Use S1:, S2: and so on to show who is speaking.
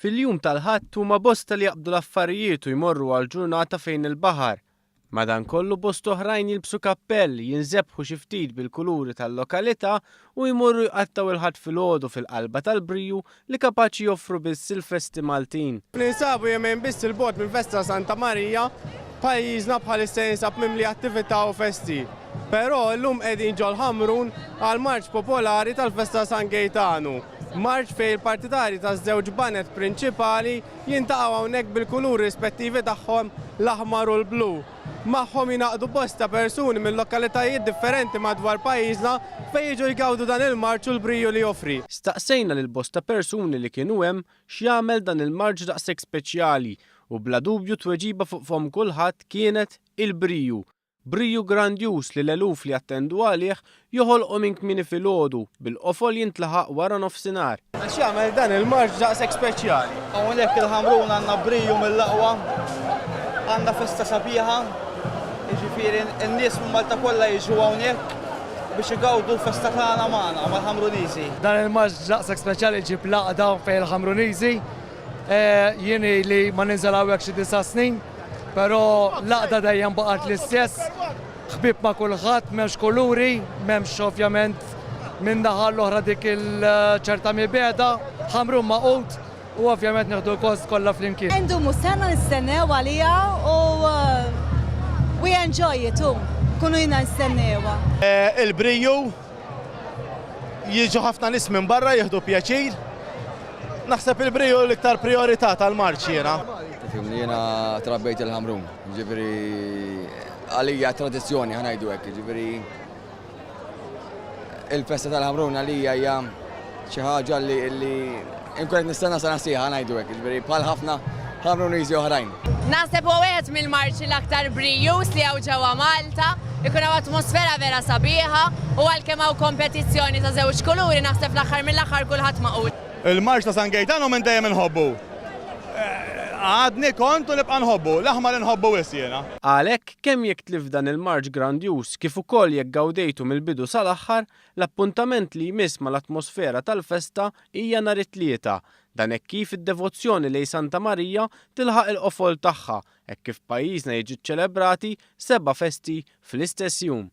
S1: Fil-jum tal-ħadd huma bosta li jaqbdu l-affarijiet u jmorru għal ġurnata fejn il-baħar. Madankollu bost oħrajn jilbsu kappelli, jinżebħu xi ftit bil-kuluri tal-lokalità u jmorru jqattaw il-ħadd filgħodu fil-qalba tal-Briju li kapaċi joffru biss il-festi Maltin. Ninsabu jemejn biss il-bogħod minn Festa Santa Marija, pajjiżna bħalissa jinsab mimli attività u festi. Però llum qegħdin ġol Ħamrun għal marċ popolari tal-Festa San Gejtanu. Marċ fej il-partitari taż-żewġ banet prinċipali jintaqgħu hawnhekk bil-kuluri rispettivi tagħhom l-aħmar u l-blu. Magħhom jinaqdu bosta persuni minn lokalitajiet differenti madwar pajjiżna fejn jiġu jgawdu dan il-marċ u l-Briju li joffri. Staqsejna lil bosta persuni li kienu hemm x'jagħmel dan il-marċ daqshekk speċjali u bla dubju tweġiba fuqhom kulħadd kienet il-Briju. Briju grandjuż li l-eluf li attendu għalih joħolqu minn kmieni filgħodu bil-qofol jintlaħaq wara nofsinhar. X'jagħmel dan il-marċ daqshekk speċjali?
S2: Hawnhekk il-Ħamrun għandna Briju mill-aqwa, għandna festa sabiħa, jiġifieri n-nies minn Malta kollha jiġu hawnhekk biex igawdu l-festa tagħna magħna mal-Ħamruniżi.
S3: Dan il-marċ daqshekk speċjali ġib laqda fejn il-Ħamruniżi. Jien li ma ninżel hawnhekk xi 9 snin. Pero laqda dejjem baqgħet l-istess, ħbieb ma' kulħadd, m'hemmx kuluri, m'hemmx ovvjament minn naħa l-oħra dik il-ċerta mibeda, Ħamrun maqut u ovvjament nieħdu l-kost kollha flimkien.
S4: Ndumu sena nistennew għalija u we enjoy it kunu jina nistennewha.
S5: Il-Briju jiġu ħafna nies minn barra jieħdu pjaċir. Naħseb il-Briju l-iktar priorità tal-marċ jiena.
S6: Jiena trabbejt il-Ħamrun, ġifiri għalija tradizzjoni ħanajdu hekk, ġifiri il-festa tal-Ħamrun għalija hija xi ħaġa li inkun nistenna sena sieħa ħanajdu hekk, ġifiri bħal ħafna Ħamruniżi oħrajn.
S7: Naħseb huwa wieħed mill-marċi l-aktar Brijus li hawn ġewwa Malta, ikun hawn atmosfera vera sabiħa u għalkemm hawn kompetizzjoni ta' żewġ kuluri naħseb l-aħħar mill-aħħar kulħadd maqut.
S5: Il-marċ ta' San Gejtanu minn dejjem inħobbu. Għadni kontu nibqa' nħobbu, l-aħmar nħobbu wis jiena.
S1: Għalhekk kemm jekk tlif dan il-marċ grandjuż kif ukoll jekk gawdejtu mill-bidu sal-aħħar, l-appuntament li jmiss mal-atmosfera tal-festa hija nhar it-tlieta. Dan hekk kif id-devozzjoni lejn Santa Marija tilħaq il-qofol tagħha, hekk kif pajjiżna jiġu ċċelebrati 7 festi fl-istess jum.